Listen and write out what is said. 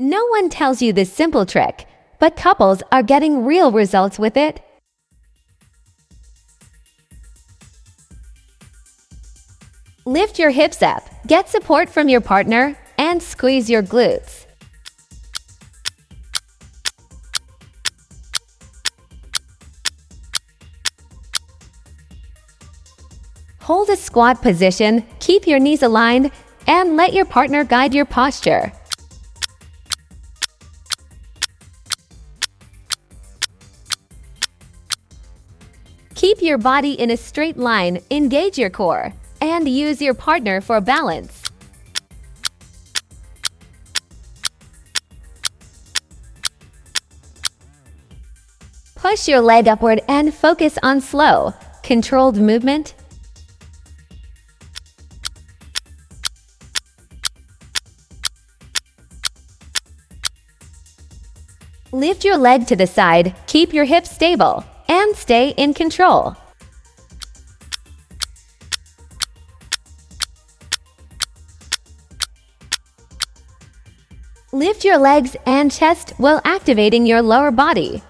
No one tells you this simple trick, but couples are getting real results with it. Lift your hips up, get support from your partner, and squeeze your glutes. Hold a squat position, keep your knees aligned, and let your partner guide your posture. Keep your body in a straight line, engage your core, and use your partner for balance. Push your leg upward and focus on slow, controlled movement. Lift your leg to the side, keep your hips stable, and stay in control. Lift your legs and chest while activating your lower body.